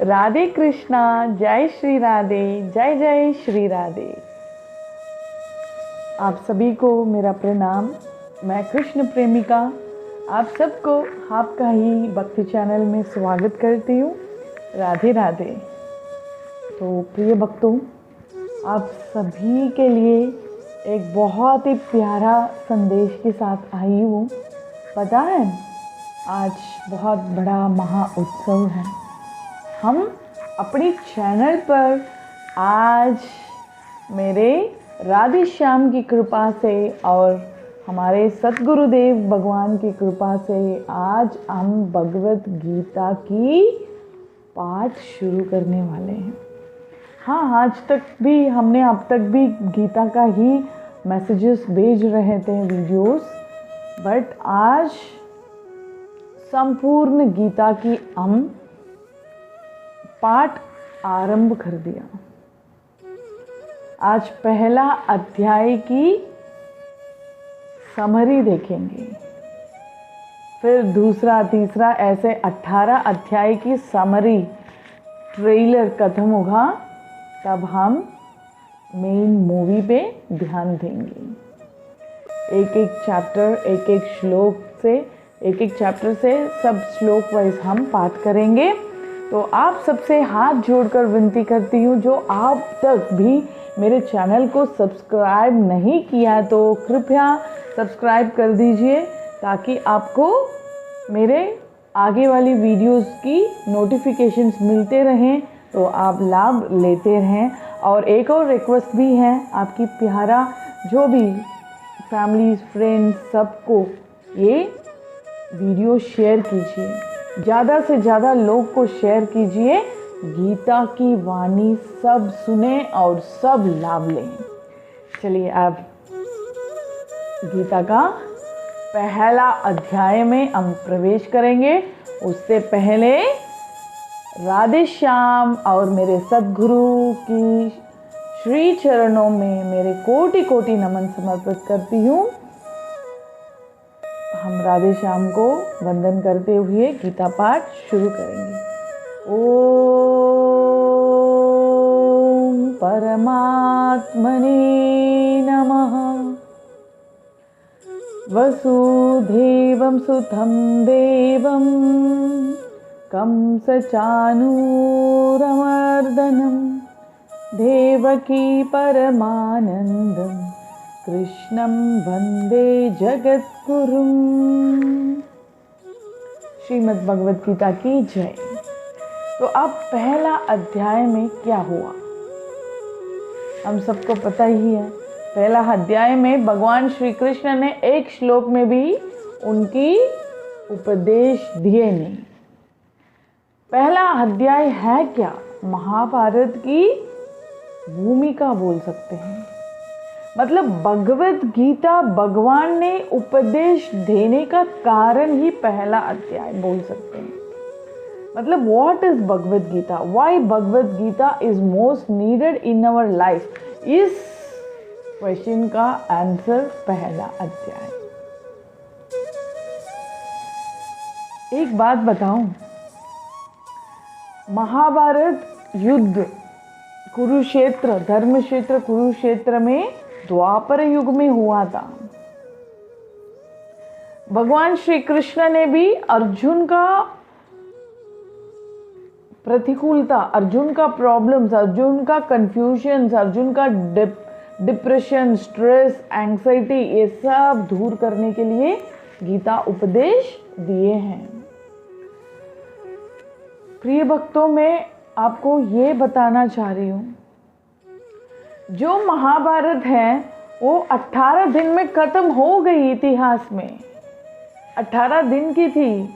राधे कृष्णा। जय श्री राधे। जय जय श्री राधे। आप सभी को मेरा प्रणाम। मैं कृष्ण प्रेमिका आप सबको आपका ही भक्ति चैनल में स्वागत करती हूँ। राधे राधे। तो प्रिय भक्तों, आप सभी के लिए एक बहुत ही प्यारा संदेश के साथ आई हूँ। पता है, आज बहुत बड़ा महा उत्सव है। हम अपनी चैनल पर आज मेरे राधे श्याम की कृपा से और हमारे सतगुरुदेव भगवान की कृपा से आज हम भगवत गीता की पाठ शुरू करने वाले हैं। हाँ, आज तक भी हमने अब तक भी गीता का ही मैसेजेस भेज रहे थे, वीडियोस, बट आज संपूर्ण गीता की हम पाठ आरंभ कर दिया। आज पहला अध्याय की समरी देखेंगे, फिर दूसरा, तीसरा, ऐसे 18 अध्याय की समरी ट्रेलर खत्म होगा, तब हम मेन मूवी पे ध्यान देंगे। एक एक चैप्टर, एक एक श्लोक से, एक एक चैप्टर से सब श्लोक वाइज हम पाठ करेंगे। तो आप सबसे हाथ जोड़कर विनती करती हूँ, जो आप तक भी मेरे चैनल को सब्सक्राइब नहीं किया तो कृपया सब्सक्राइब कर दीजिए, ताकि आपको मेरे आगे वाली वीडियोस की नोटिफिकेशंस मिलते रहें, तो आप लाभ लेते रहें। और एक और रिक्वेस्ट भी है, आपकी प्यारा जो भी फैमिली, फ्रेंड्स, सबको ये वीडियो शेयर कीजिए, ज़्यादा से ज़्यादा लोग को शेयर कीजिए। गीता की वाणी सब सुने और सब लाभ लें। चलिए अब गीता का पहला अध्याय में हम प्रवेश करेंगे। उससे पहले राधे श्याम और मेरे सद्गुरु की श्री चरणों में मेरे कोटि कोटि नमन समर्पित करती हूँ। हम राधे श्याम को वंदन करते हुए गीता पाठ शुरू करेंगे। ओम परमात्मने नमः। वसुदेवं सुतं देवं कंसचानूरमर्दनं देवकी परमानन्दं कृष्णं वंदे जगद्गुरुं। श्रीमद् भगवद गीता की जय। तो अब पहला अध्याय में क्या हुआ, हम सबको पता ही है। पहला अध्याय में भगवान श्री कृष्ण ने एक श्लोक में भी उनकी उपदेश दिए नहीं। पहला अध्याय है क्या, महाभारत की भूमिका बोल सकते हैं। मतलब भगवत गीता भगवान ने उपदेश देने का कारण ही पहला अध्याय बोल सकते हैं। मतलब what is Bhagavad Gita, why Bhagavad Gita is most needed in our life, इस क्वेश्चन का आंसर पहला अध्याय। एक बात बताऊं, महाभारत युद्ध कुरुक्षेत्र, धर्म क्षेत्र कुरुक्षेत्र में द्वापर युग में हुआ था। भगवान श्री कृष्ण ने भी अर्जुन का प्रतिकूलता, अर्जुन का प्रॉब्लम्स, अर्जुन का कंफ्यूजन, अर्जुन का डिप्रेशन, स्ट्रेस, एंग्जाइटी, ये सब दूर करने के लिए गीता उपदेश दिए हैं। प्रिय भक्तों, मैं आपको ये बताना चाह रही हूँ, जो महाभारत है वो 18 दिन में खत्म हो गई। इतिहास में 18 दिन की थी,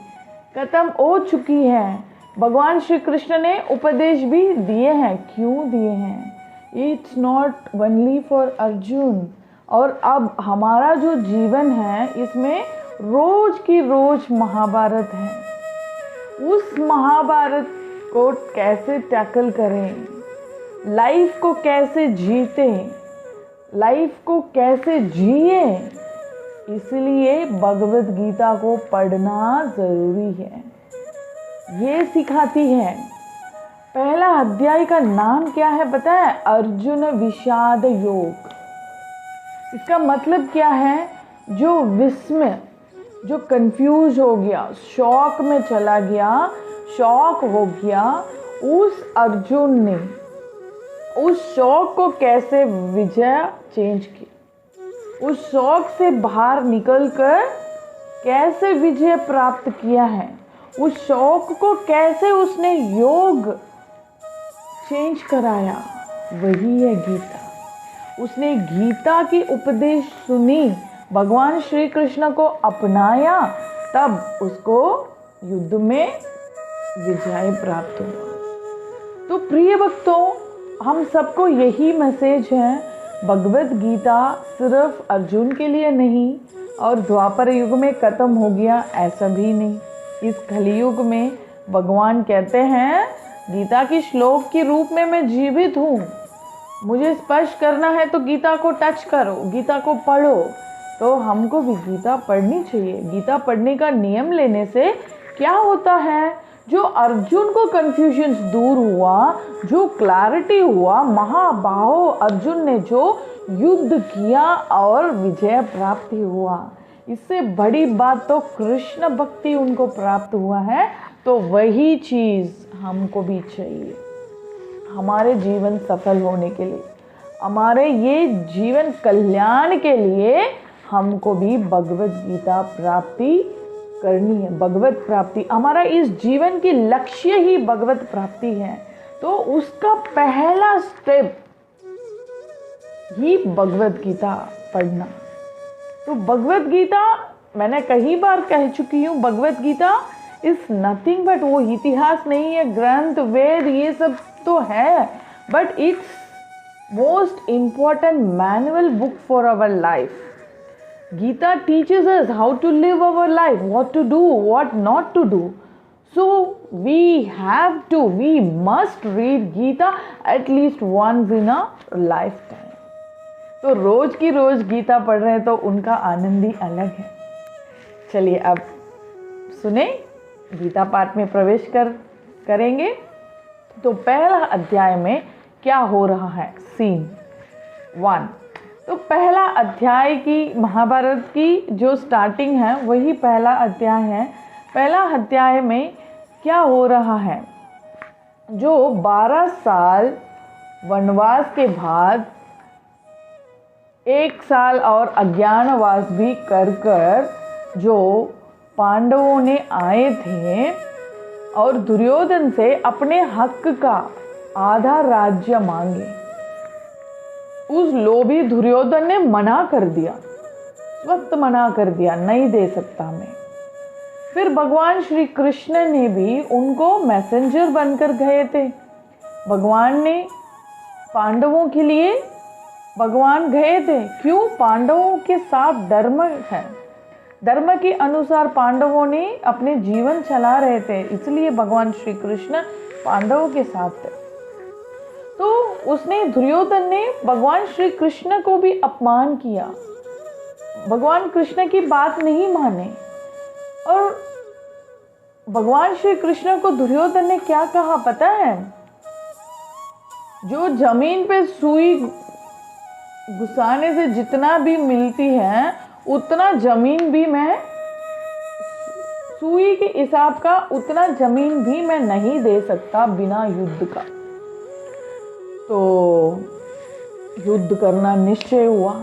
खत्म हो चुकी है। भगवान श्री कृष्ण ने उपदेश भी दिए हैं। क्यों दिए हैं? It's not only for Arjun. और अब हमारा जो जीवन है, इसमें रोज की रोज महाभारत है। उस महाभारत को कैसे टैकल करें, लाइफ को कैसे जीते, लाइफ को कैसे जिए, इसलिए भगवत गीता को पढ़ना ज़रूरी है। ये सिखाती है पहला अध्याय का नाम क्या है पता है? अर्जुन विषाद योग। इसका मतलब क्या है? जो विस्मय, जो कंफ्यूज हो गया, शॉक में चला गया, शॉक हो गया, उस अर्जुन ने उस शॉक को कैसे विजय चेंज की, उस शॉक से बाहर निकलकर कैसे विजय प्राप्त किया है, उस शॉक को कैसे उसने योग चेंज कराया, वही है गीता। उसने गीता की उपदेश सुनी, भगवान श्री कृष्ण को अपनाया, तब उसको युद्ध में विजय प्राप्त हुआ। तो प्रिय भक्तों, हम सबको यही मैसेज है, भगवत गीता सिर्फ अर्जुन के लिए नहीं और द्वापर युग में खत्म हो गया ऐसा भी नहीं। इस कलयुग में भगवान कहते हैं गीता की श्लोक के रूप में मैं जीवित हूँ, मुझे स्पर्श करना है तो गीता को टच करो, गीता को पढ़ो। तो हमको भी गीता पढ़नी चाहिए। गीता पढ़ने का नियम लेने से क्या होता है? जो अर्जुन को कंफ्यूजन दूर हुआ, जो क्लैरिटी हुआ, महाबाहो अर्जुन ने जो युद्ध किया और विजय प्राप्ति हुआ, इससे बड़ी बात तो कृष्ण भक्ति उनको प्राप्त हुआ है। तो वही चीज़ हमको भी चाहिए हमारे जीवन सफल होने के लिए, हमारे ये जीवन कल्याण के लिए हमको भी भगवत गीता प्राप्ति करनी है। भगवत प्राप्ति हमारा इस जीवन की लक्ष्य ही भगवत प्राप्ति है। तो उसका पहला स्टेप ही भगवत गीता पढ़ना। तो भगवत गीता मैंने कई बार कह चुकी हूँ, भगवत गीता इज नथिंग बट, वो इतिहास नहीं है, ग्रंथ वेद ये सब तो है, but it's most important manual book for our life. Gita teaches us how to live our life, what to do, what not to do. So we must read Gita at least once in a lifetime. तो रोज की रोज गीता पढ़ रहे हैं तो उनका आनंद ही अलग है। चलिए अब सुने, गीता पाठ में प्रवेश करेंगे। तो पहला अध्याय में क्या हो रहा है? सीन 1। तो पहला अध्याय की महाभारत की जो स्टार्टिंग है वही पहला अध्याय है। पहला अध्याय में क्या हो रहा है? जो 12 साल वनवास के बाद 1 साल और अज्ञातवास भी कर जो पांडवों ने आए थे और दुर्योधन से अपने हक का आधा राज्य मांगे, उस लोभी दुर्योधन ने मना कर दिया, वक्त मना कर दिया, नहीं दे सकता मैं। फिर भगवान श्री कृष्ण ने भी उनको मैसेंजर बनकर गए थे। भगवान ने पांडवों के लिए भगवान गए थे। क्यों? पांडवों के साथ धर्म है, धर्म के अनुसार पांडवों ने अपने जीवन चला रहे थे, इसलिए भगवान श्री कृष्ण पांडवों के साथ थे। तो उसने दुर्योधन ने भगवान श्री कृष्ण को भी अपमान किया, भगवान कृष्ण की बात नहीं माने। और भगवान श्री कृष्ण को दुर्योधन ने क्या कहा पता है? जो जमीन पे सुई घुसाने से जितना भी मिलती है उतना जमीन भी मैं, सुई के हिसाब का उतना जमीन भी मैं नहीं दे सकता बिना युद्ध का। तो युद्ध करना निश्चय हुआ।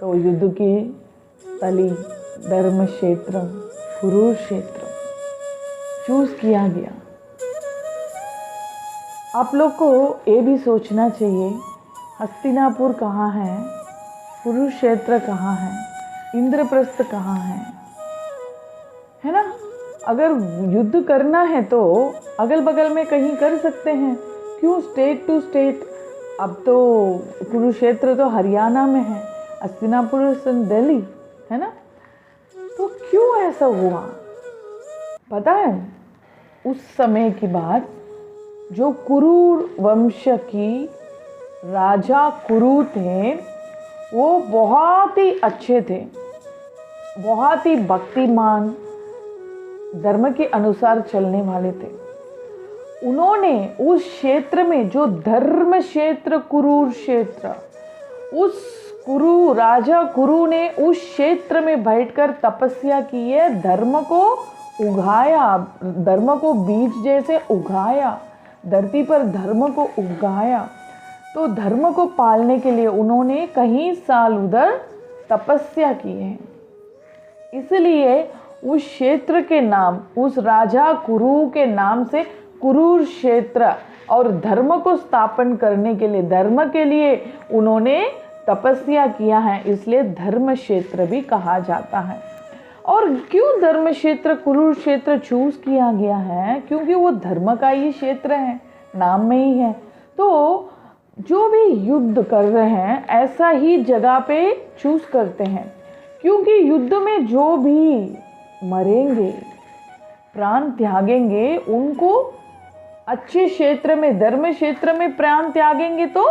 तो युद्ध की स्थली धर्म क्षेत्र, कुरुक्षेत्र चूज किया गया। आप लोग को ये भी सोचना चाहिए, हस्तिनापुर कहाँ है, कुरुक्षेत्र कहाँ है, इंद्रप्रस्थ कहाँ है ना? अगर युद्ध करना है तो अगल बगल में कहीं कर सकते हैं, क्यों स्टेट टू स्टेट? अब तो कुरुक्षेत्र तो हरियाणा में है, हस्तिनापुर दिल्ली है ना? तो क्यों ऐसा हुआ पता है? उस समय की बात, जो कुरु वंश की राजा कुरु थे वो बहुत ही अच्छे थे, बहुत ही भक्तिमान, धर्म के अनुसार चलने वाले थे। उन्होंने उस क्षेत्र में जो धर्म क्षेत्र कुरुर क्षेत्र, उस कुरु राजा कुरु ने उस क्षेत्र में बैठकर तपस्या की है, धर्म को उगाया, धर्म को बीज जैसे उगाया, धरती पर धर्म को उगाया। तो धर्म को पालने के लिए उन्होंने कई साल उधर तपस्या की है। इसलिए उस क्षेत्र के नाम, उस राजा कुरु के नाम से कुरुर क्षेत्र, और धर्म को स्थापन करने के लिए, धर्म के लिए उन्होंने तपस्या किया है, इसलिए धर्म क्षेत्र भी कहा जाता है। और क्यों धर्म क्षेत्र कुरुर क्षेत्र चूज किया गया है? क्योंकि वो धर्म का ही क्षेत्र है, नाम में ही है। तो जो भी युद्ध कर रहे हैं ऐसा ही जगह पे चूज करते हैं, क्योंकि युद्ध में जो भी मरेंगे, प्राण त्यागेंगे, उनको अच्छे क्षेत्र में, धर्म क्षेत्र में प्राण त्यागेंगे तो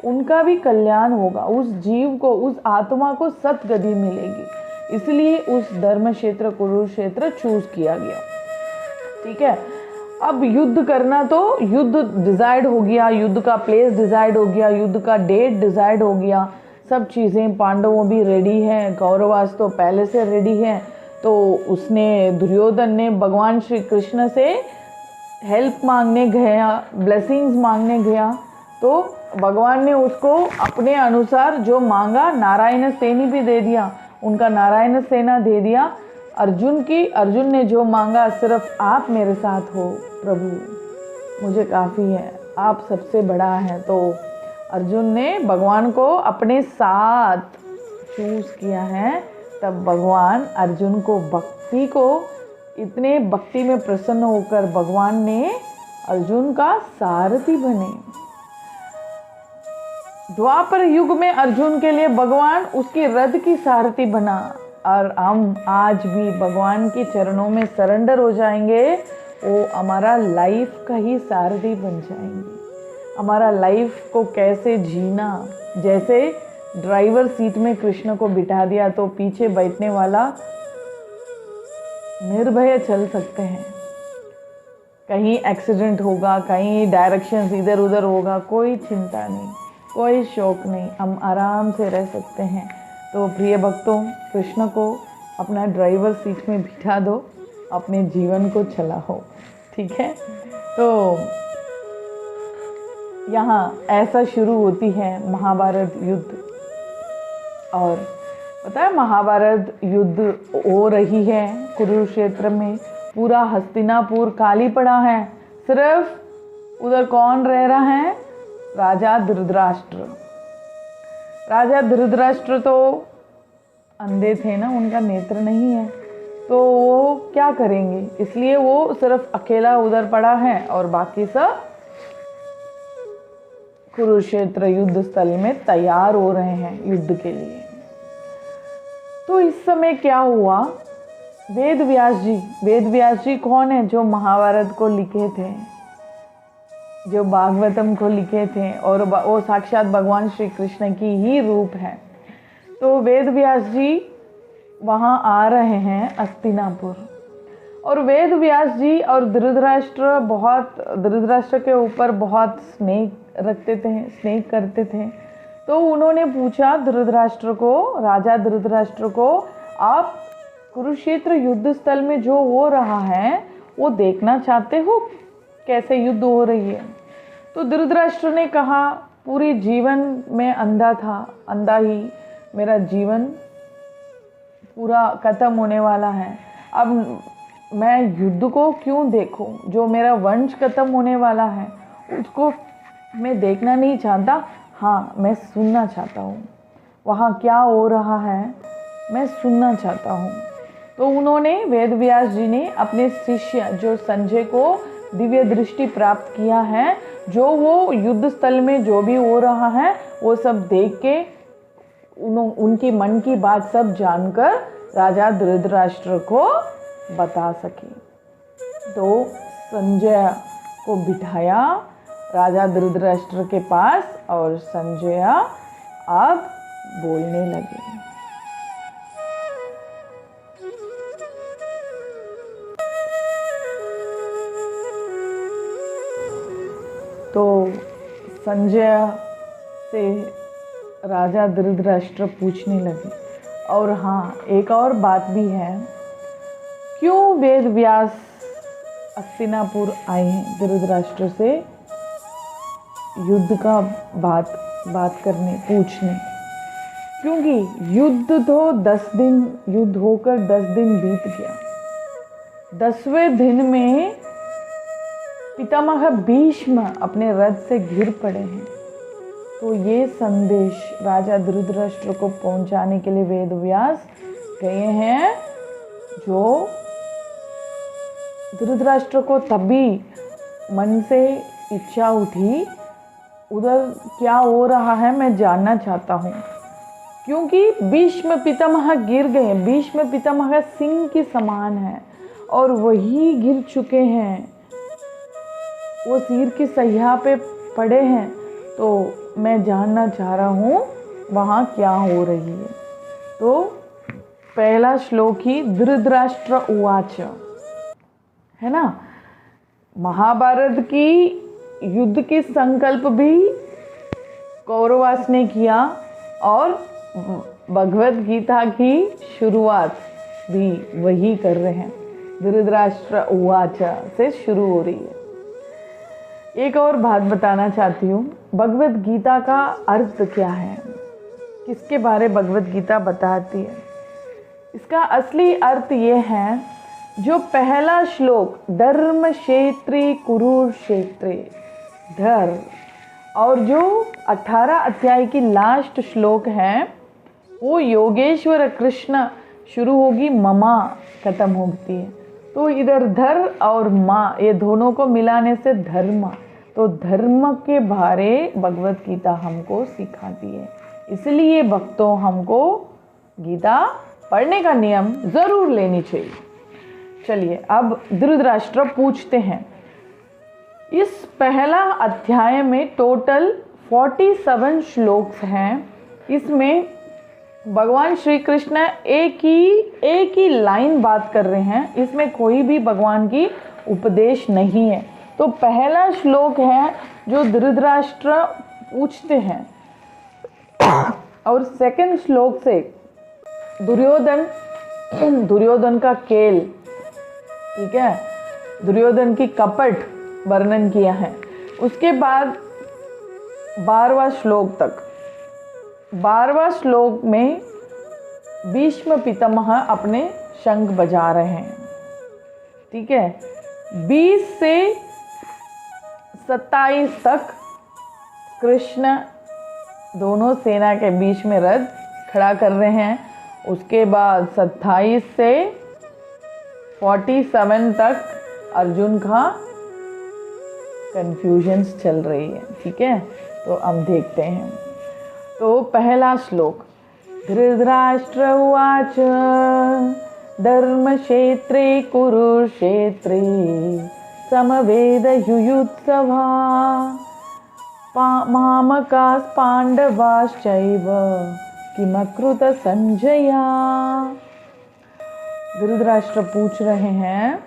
उनका भी कल्याण होगा, उस जीव को, उस आत्मा को सतगति मिलेगी। इसलिए उस धर्म क्षेत्र कुरुक्षेत्र चूज किया गया। ठीक है, अब युद्ध करना, तो युद्ध डिसाइड हो गया, युद्ध का प्लेस डिसाइड हो गया, युद्ध का डेट डिसाइड हो गया, सब चीज़ें, पांडवों भी रेडी हैं, कौरवास तो पहले से रेडी हैं। तो उसने, दुर्योधन ने भगवान श्री कृष्ण से हेल्प मांगने गया, ब्लेसिंग्स मांगने गया, तो भगवान ने उसको अपने अनुसार जो मांगा, नारायण सेनी भी दे दिया, उनका नारायण सेना दे दिया। अर्जुन ने जो मांगा, सिर्फ आप मेरे साथ हो प्रभु, मुझे काफ़ी है, आप सबसे बड़ा है। तो अर्जुन ने भगवान को अपने साथ चूज किया है। तब भगवान अर्जुन को भक्ति को, इतने भक्ति में प्रसन्न होकर भगवान ने अर्जुन का सारथी बने। द्वापर युग में अर्जुन के लिए भगवान उसके रथ की सारथी बना, और हम आज भी भगवान के चरणों में सरेंडर हो जाएंगे, वो हमारा लाइफ का ही सारथी बन जाएंगे। हमारा लाइफ को कैसे जीना, जैसे ड्राइवर सीट में कृष्ण को बिठा दिया तो पीछे बैठने वाला निर्भय चल सकते हैं। कहीं एक्सीडेंट होगा, कहीं डायरेक्शन इधर उधर होगा, कोई चिंता नहीं, कोई शौक नहीं, हम आराम से रह सकते हैं। तो प्रिय भक्तों, कृष्ण को अपना ड्राइवर सीट में बिठा दो, अपने जीवन को चलाओ। ठीक है, तो यहाँ ऐसा शुरू होती है महाभारत युद्ध। और पता है, महाभारत युद्ध हो रही है कुरुक्षेत्र में, पूरा हस्तिनापुर खाली पड़ा है, सिर्फ उधर कौन रह रहा है? राजा धृतराष्ट्र। राजा धृतराष्ट्र तो अंधे थे ना, उनका नेत्र नहीं है, तो वो क्या करेंगे, इसलिए वो सिर्फ अकेला उधर पड़ा है और बाकी सब कुरुक्षेत्र युद्ध स्थल में तैयार हो रहे हैं युद्ध के लिए। तो इस समय क्या हुआ, वेद व्यास जी कौन है? जो महाभारत को लिखे थे, जो भागवतम को लिखे थे, और वो साक्षात भगवान श्री कृष्ण की ही रूप है। तो वेद व्यास जी वहाँ आ रहे हैं हस्तिनापुर, और वेद व्यास जी और धृतराष्ट्र के ऊपर बहुत स्नेह रखते थे, स्नेह करते थे। तो उन्होंने पूछा धृतराष्ट्र को, राजा धृतराष्ट्र को, आप कुरुक्षेत्र युद्ध स्थल में जो हो रहा है वो देखना चाहते हो, कैसे युद्ध हो रही है? तो धृतराष्ट्र ने कहा, पूरी जीवन में अंधा था, अंधा ही मेरा जीवन पूरा खत्म होने वाला है, अब मैं युद्ध को क्यों देखूं? जो मेरा वंश खत्म होने वाला है उसको मैं देखना नहीं चाहता, हाँ मैं सुनना चाहता हूँ, वहाँ क्या हो रहा है मैं सुनना चाहता हूँ। तो उन्होंने, वेद व्यास जी ने अपने शिष्य जो संजय को दिव्य दृष्टि प्राप्त किया है, जो वो युद्ध स्थल में जो भी हो रहा है वो सब देख के उनकी मन की बात सब जानकर राजा धृतराष्ट्र को बता सके। तो संजय को बिठाया राजा धृतराष्ट्र के पास, और संजय अब बोलने लगे। तो संजय से राजा धृतराष्ट्र पूछने लगे। और हाँ, एक और बात भी है, क्यों वेद व्यास हस्तिनापुर आए हैं धृतराष्ट्र से युद्ध का बात करने, पूछने? क्योंकि युद्ध तो 10 दिन, युद्ध होकर 10 दिन बीत गया। 10वें दिन में पितामह भीष्म अपने रथ से गिर पड़े हैं। तो ये संदेश राजा धृतराष्ट्र को पहुंचाने के लिए वेद व्यास गए हैं। जो धृतराष्ट्र को तभी मन से इच्छा उठी, उधर क्या हो रहा है मैं जानना चाहता हूँ, क्योंकि भीष्म पितामह गिर गए। भीष्म पितामह सिंह के समान है और वही गिर चुके हैं, वो सिर की सैया पे पड़े हैं। तो मैं जानना चाह रहा हूँ वहाँ क्या हो रही है। तो पहला श्लोक ही धृतराष्ट्र उवाच है ना। महाभारत की युद्ध की संकल्प भी कौरवास ने किया और भगवत गीता की शुरुआत भी वही कर रहे हैं। धृतराष्ट्र उवाच से शुरू हो रही है। एक और बात बताना चाहती हूँ, भगवत गीता का अर्थ क्या है, किसके बारे भगवत गीता बताती है? इसका असली अर्थ ये है, जो पहला श्लोक धर्म क्षेत्रे कुरुक्षेत्रे धर्म, और जो 18 अध्याय की लास्ट श्लोक है वो योगेश्वर कृष्ण शुरू होगी, ममा खत्म होती है। तो इधर धर और माँ, ये दोनों को मिलाने से धर्म। तो धर्म के बारे भगवत गीता हमको सिखाती है, इसलिए भक्तों हमको गीता पढ़ने का नियम ज़रूर लेनी चाहिए। चलिए अब धृतराष्ट्र पूछते हैं। इस पहला अध्याय में टोटल 47 श्लोक हैं। इसमें भगवान श्री कृष्ण एक ही लाइन बात कर रहे हैं, इसमें कोई भी भगवान की उपदेश नहीं है। तो पहला श्लोक है जो धृतराष्ट्र पूछते हैं, और सेकंड श्लोक से दुर्योधन का खेल, ठीक है, दुर्योधन की कपट वर्णन किया है। उसके बाद 12वां श्लोक तक, 12वां श्लोक में भीष्म पितामह अपने शंख बजा रहे हैं, ठीक है। 20 से 27 तक कृष्ण दोनों सेना के बीच में रथ खड़ा कर रहे हैं। उसके बाद 27 से 47 तक अर्जुन का कन्फ्यूजन्स चल रही है, ठीक है। तो अब देखते हैं। तो पहला श्लोक, धृतराष्ट्र उवाच धर्म क्षेत्रे कुरुक्षेत्रे समवेद युयुत्सवा मामकास् पांडवाश्चैव किमकृत संजया। धृतराष्ट्र पूछ रहे हैं,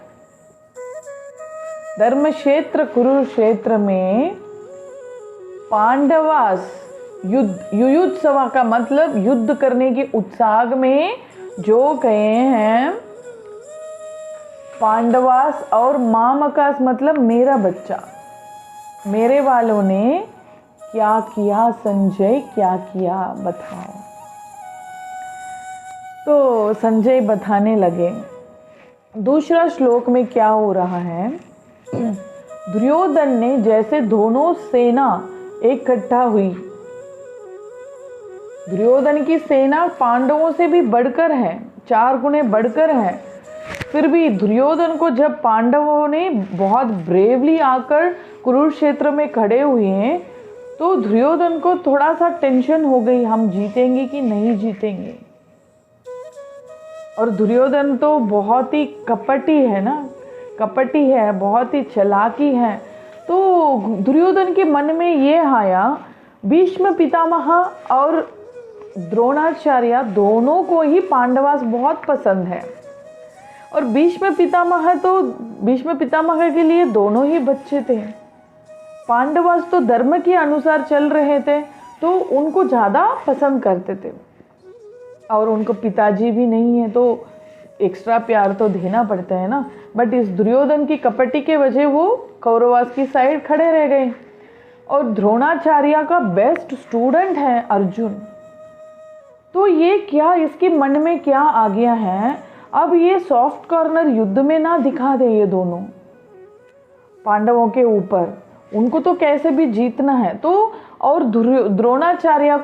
धर्म क्षेत्र कुरुक्षेत्र में पांडवास युयुत्सवा का मतलब युद्ध करने के उत्साह में जो गए हैं, पांडवास और मामकास मतलब मेरा बच्चा, मेरे वालों ने क्या किया संजय, क्या किया बताओ। तो संजय बताने लगे। दूसरा श्लोक में क्या हो रहा है, दुर्योधन ने जैसे दोनों सेना इकट्ठा हुई, दुर्योधन की सेना पांडवों से भी बढ़कर है, 4 गुने बढ़कर है। फिर भी दुर्योधन को जब पांडवों ने बहुत ब्रेवली आकर कुरुक्षेत्र में खड़े हुए हैं, तो दुर्योधन को थोड़ा सा टेंशन हो गई, हम जीतेंगे कि नहीं जीतेंगे। और दुर्योधन तो बहुत ही कपटी है ना, कपटी है, बहुत ही चालाकी है। तो दुर्योधन के मन में ये आया, भीष्म पितामह और द्रोणाचार्य दोनों को ही पांडवास बहुत पसंद है, और भीष्म पितामह के लिए दोनों ही बच्चे थे। पांडवास तो धर्म के अनुसार चल रहे थे तो उनको ज़्यादा पसंद करते थे, और उनको पिताजी भी नहीं है तो एक्स्ट्रा प्यार तो देना पड़ता है ना। बट इस दुर्योधन की कपटी के वजह वो कौरवास की साइड खड़े रह गए। और द्रोणाचार्य का बेस्ट स्टूडेंट है अर्जुन, तो ये क्या इसके मन में क्या आ गया है, अब ये सॉफ्ट कॉर्नर युद्ध में ना दिखा दे ये दोनों पांडवों के ऊपर, उनको तो कैसे भी जीतना है। तो और द्रोणाचार्य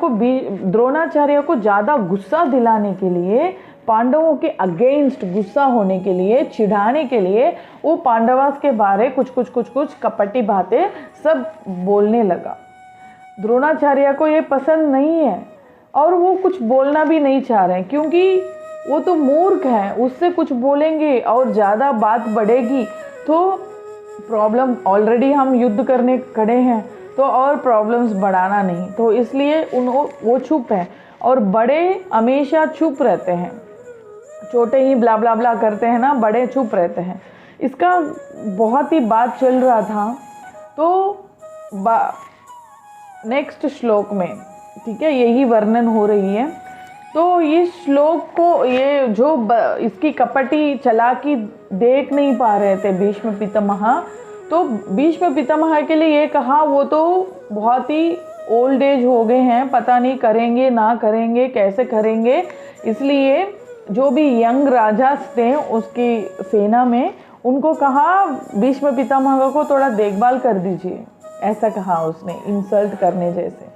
को ज़्यादा गुस्सा दिलाने के लिए, पांडवों के अगेंस्ट गुस्सा होने के लिए, चिढ़ाने के लिए वो पांडवास के बारे कुछ कपटी बातें सब बोलने लगा। द्रोणाचार्य को ये पसंद नहीं है और वो कुछ बोलना भी नहीं चाह रहे हैं, क्योंकि वो तो मूर्ख है, उससे कुछ बोलेंगे और ज़्यादा बात बढ़ेगी तो प्रॉब्लम, ऑलरेडी हम युद्ध करने खड़े हैं तो और प्रॉब्लम्स बढ़ाना नहीं, तो इसलिए वो चुप है। और बड़े हमेशा चुप रहते हैं, छोटे ही ब्ला ब्ला ब्ला करते हैं ना, बड़े चुप रहते हैं। इसका बहुत ही बात चल रहा था। तो नेक्स्ट श्लोक में, ठीक है, यही वर्णन हो रही है। तो इस श्लोक को ये जो इसकी कपटी चालाकी देख नहीं पा रहे थे भीष्म पितामह, तो भीष्म पितामह के लिए ये कहा वो तो बहुत ही ओल्ड एज हो गए हैं, पता नहीं करेंगे ना करेंगे कैसे करेंगे, इसलिए जो भी यंग राजा थे उसकी सेना में उनको कहा भीष्म पितामह को थोड़ा देखभाल कर दीजिए, ऐसा कहा उसने, इंसल्ट करने जैसे।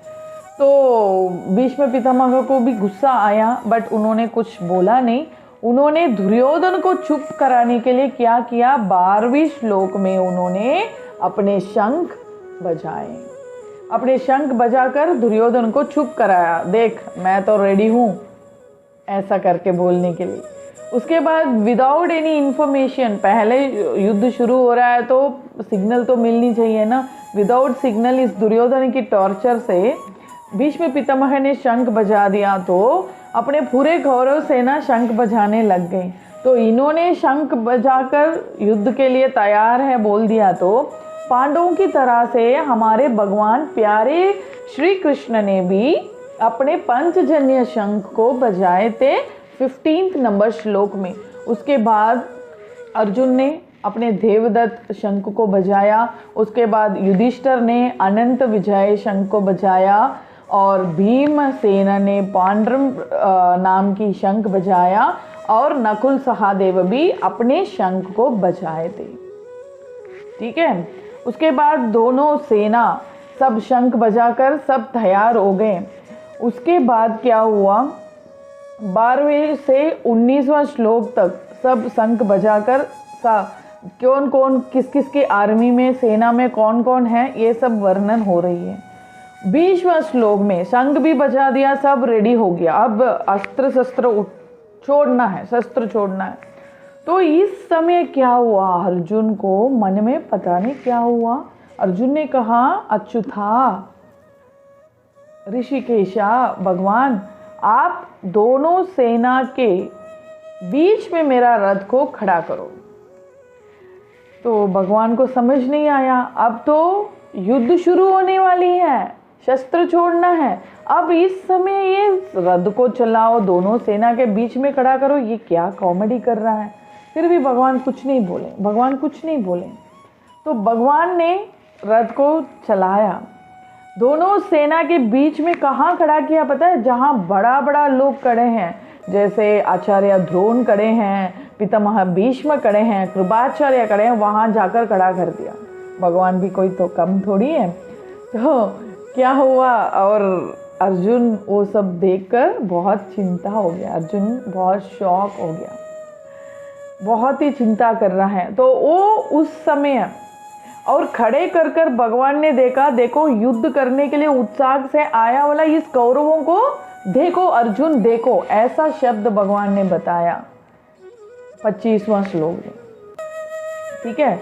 तो भीष्म पितामह को भी गुस्सा आया, बट उन्होंने कुछ बोला नहीं। उन्होंने दुर्योधन को चुप कराने के लिए क्या किया, 12वें श्लोक में उन्होंने अपने शंख बजाए, अपने शंख बजाकर दुर्योधन को चुप कराया, देख मैं तो रेडी हूँ, ऐसा करके बोलने के लिए। उसके बाद विदाउट एनी इन्फॉर्मेशन, पहले युद्ध शुरू हो रहा है तो सिग्नल तो मिलनी चाहिए ना, विदाउट सिग्नल इस दुर्योधन की टॉर्चर से भीष्म पितामह ने शंख बजा दिया, तो अपने पूरे कौरव सेना शंख बजाने लग गई। तो इन्होंने शंख बजाकर युद्ध के लिए तैयार है बोल दिया, तो पांडवों की तरह से हमारे भगवान प्यारे श्री कृष्ण ने भी अपने पंचजन्य शंख को बजाए थे 15 नंबर श्लोक में। उसके बाद अर्जुन ने अपने देवदत्त शंख को बजाया, उसके बाद युधिष्ठिर ने अनंत विजय शंख को बजाया, और भीमसेन ने पांड्रम नाम की शंख बजाया, और नकुल सहदेव भी अपने शंख को बजाए थे। ठीक है, उसके बाद दोनों सेना सब शंख बजाकर सब तैयार हो गए। उसके बाद क्या हुआ, 12वें से 19वां श्लोक तक सब शंख बजाकर कौन कौन किस किस की आर्मी में, सेना में कौन कौन है, ये सब वर्णन हो रही है। 20वां श्लोक में शंख भी बजा दिया, सब रेडी हो गया, अब अस्त्र शस्त्र छोड़ना है, शस्त्र छोड़ना है। तो इस समय क्या हुआ, अर्जुन को मन में पता नहीं क्या हुआ, अर्जुन ने कहा अच्युता ऋषिकेशा भगवान, आप दोनों सेना के बीच में मेरा रथ को खड़ा करो। तो भगवान को समझ नहीं आया, अब तो युद्ध शुरू होने वाली है, शस्त्र छोड़ना है, अब इस समय ये रथ को चलाओ, दोनों सेना के बीच में खड़ा करो, ये क्या कॉमेडी कर रहा है। फिर भी भगवान कुछ नहीं बोले, भगवान कुछ नहीं बोले। तो भगवान ने रथ को चलाया, दोनों सेना के बीच में कहाँ खड़ा किया पता है, जहाँ बड़ा बड़ा लोग खड़े हैं, जैसे आचार्य द्रोण खड़े हैं, पितामह भीष्म खड़े हैं, कृपाचार्य खड़े हैं, वहाँ जाकर खड़ा कर दिया। भगवान भी कोई तो कम थोड़ी है। तो क्या हुआ, और अर्जुन वो सब देखकर बहुत चिंता हो गया, अर्जुन बहुत शॉक हो गया, बहुत ही चिंता कर रहा है। तो वो उस समय और खड़े कर कर भगवान ने देखा, देखो युद्ध करने के लिए उत्साह से आया वाला इस कौरवों को देखो, अर्जुन देखो, ऐसा शब्द भगवान ने बताया 25वां श्लोक में। ठीक है,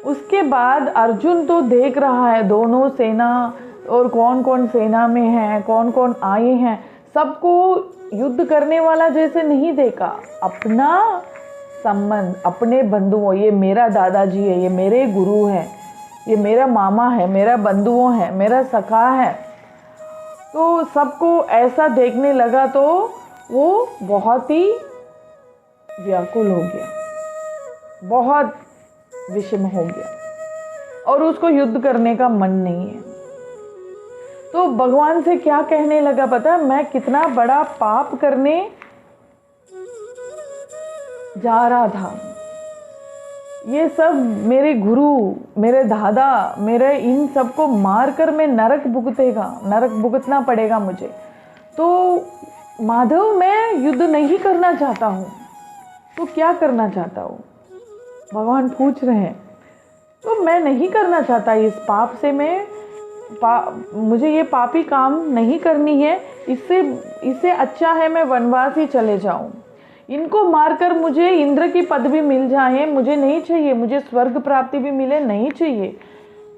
उसके बाद अर्जुन तो देख रहा है दोनों सेना और कौन कौन सेना में है, कौन कौन आए हैं, सबको युद्ध करने वाला जैसे नहीं देखा, अपना संबंध, अपने बंधुओं, ये मेरा दादाजी है, ये मेरे गुरु हैं, ये मेरा मामा है, मेरा बंधुओं है, मेरा सखा है। तो सबको ऐसा देखने लगा तो वो बहुत ही व्याकुल हो गया, बहुत विषम हो गया और उसको युद्ध करने का मन नहीं है। तो भगवान से क्या कहने लगा पता है, मैं कितना बड़ा पाप करने जा रहा था। ये सब मेरे गुरु, मेरे दादा, मेरे इन सबको मार कर मैं नरक भुगतना पड़ेगा मुझे। तो माधव मैं युद्ध नहीं करना चाहता हूँ, तो क्या करना चाहता हूँ? भगवान पूछ रहे हैं। तो मैं नहीं करना चाहता इस पाप से, मुझे ये पापी काम नहीं करनी है। इससे अच्छा है मैं वनवास ही चले जाऊं। इनको मारकर मुझे इंद्र की पदवी मिल जाए, मुझे नहीं चाहिए। मुझे स्वर्ग प्राप्ति भी मिले, नहीं चाहिए।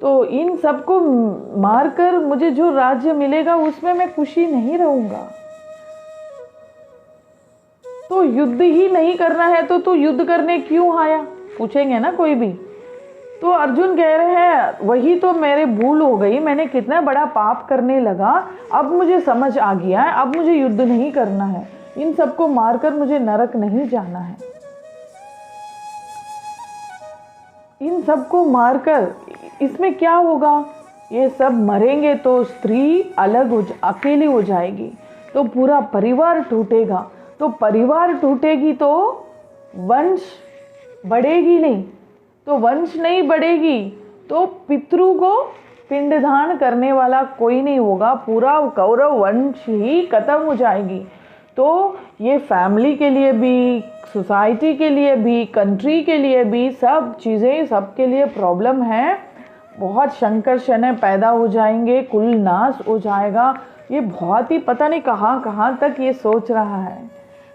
तो इन सबको मारकर मुझे जो राज्य मिलेगा उसमें मैं खुशी नहीं रहूंगा। तो युद्ध ही नहीं करना है तो तू युद्ध करने क्यों आया, पूछेंगे ना कोई भी। तो अर्जुन कह रहे हैं वही तो मेरे भूल हो गई, मैंने कितना बड़ा पाप करने लगा। अब मुझे समझ आ गया है, अब मुझे युद्ध नहीं करना है। इन सबको मारकर मुझे नरक नहीं जाना है। इन सबको मारकर इसमें क्या होगा? ये सब मरेंगे तो स्त्री अकेली हो जाएगी, तो पूरा परिवार टूटेगा। तो परिवार टूटेगी तो वंश बढ़ेगी नहीं, तो वंश नहीं बढ़ेगी तो पितृ को पिंडदान करने वाला कोई नहीं होगा, पूरा कौरव वंश ही खत्म हो जाएगी। तो ये फैमिली के लिए भी, सोसाइटी के लिए भी, कंट्री के लिए भी, सब चीज़ें सबके लिए प्रॉब्लम है। बहुत शंकर शनै पैदा हो जाएंगे, कुल नाश हो जाएगा। ये बहुत ही पता नहीं कहाँ कहाँ तक ये सोच रहा है।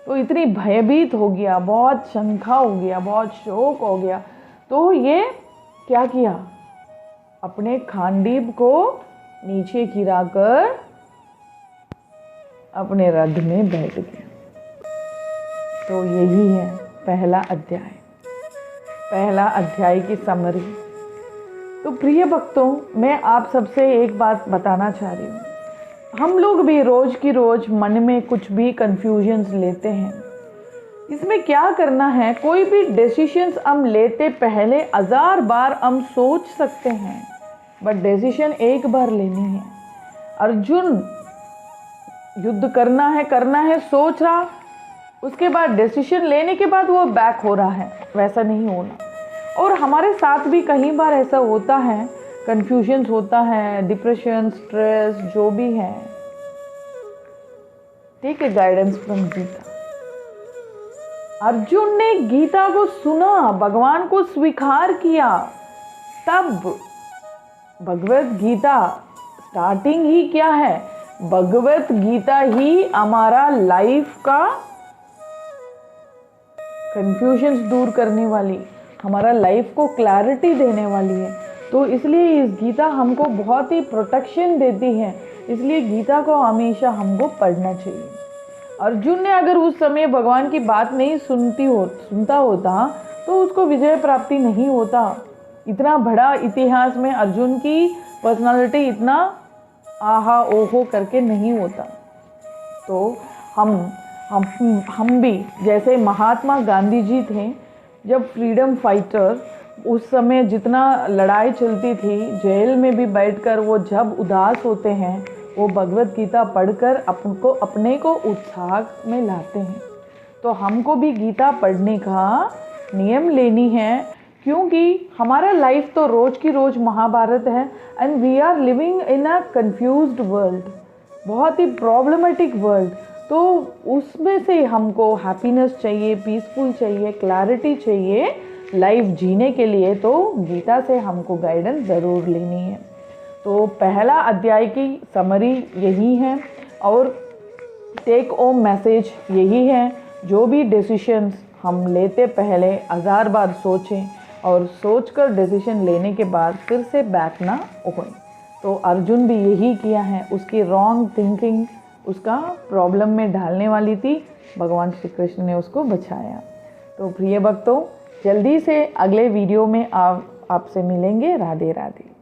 तो इतनी भयभीत हो गया, बहुत शंका हो गया, बहुत शोक हो गया। तो ये क्या किया, अपने खांडीब को नीचे गिराकर अपने रथ में बैठ गया। तो यही है पहला अध्याय की समरी। तो प्रिय भक्तों, मैं आप सबसे एक बात बताना चाह रही हूँ। हम लोग भी रोज की रोज मन में कुछ भी कंफ्यूजन्स लेते हैं। इसमें क्या करना है, कोई भी डिसीजंस हम लेते पहले 1000 बार हम सोच सकते हैं, बट डिसीजन एक बार लेनी है। अर्जुन युद्ध करना है सोच रहा, उसके बाद डिसीजन लेने के बाद वो बैक हो रहा है, वैसा नहीं होना। और हमारे साथ भी कई बार ऐसा होता है, कंफ्यूजन्स होता है, डिप्रेशन, स्ट्रेस, जो भी है। Take a guidance from Gita. Arjun ने गीता को सुना, भगवान को स्वीकार किया, तब भगवत गीता स्टार्टिंग ही क्या है, भगवत गीता ही हमारा लाइफ का कंफ्यूजन्स दूर करने वाली, हमारा लाइफ को क्लैरिटी देने वाली है। तो इसलिए इस गीता हमको बहुत ही प्रोटेक्शन देती है, इसलिए गीता को हमेशा हमको पढ़ना चाहिए। अर्जुन ने अगर उस समय भगवान की बात नहीं सुनता होता तो उसको विजय प्राप्ति नहीं होता। इतना बड़ा इतिहास में अर्जुन की पर्सनालिटी इतना आहा ओहो करके नहीं होता। तो हम भी जैसे महात्मा गांधी जी थे, जब फ्रीडम फाइटर, उस समय जितना लड़ाई चलती थी, जेल में भी बैठकर वो जब उदास होते हैं, वो भगवत गीता पढ़कर अपने को उत्साह में लाते हैं। तो हमको भी गीता पढ़ने का नियम लेनी है, क्योंकि हमारा लाइफ तो रोज की रोज महाभारत है, and we are living in a confused world, बहुत ही प्रॉब्लमेटिक वर्ल्ड। तो उसमें से हमको हैप्पीनेस चाहिए, पीसफुल चाहिए, क्लैरिटी चाहिए लाइफ जीने के लिए। तो गीता से हमको गाइडेंस ज़रूर लेनी है। तो पहला अध्याय की समरी यही है, और टेक होम मैसेज यही है, जो भी डिसीशंस हम लेते पहले 1000 बार सोचें, और सोचकर डिसीजन लेने के बाद फिर से बैक ना हो। तो अर्जुन भी यही किया है, उसकी रॉन्ग थिंकिंग उसका प्रॉब्लम में डालने वाली थी, भगवान श्री कृष्ण ने उसको बचाया। तो प्रिय भक्तों, जल्दी से अगले वीडियो में आपसे मिलेंगे। राधे राधे।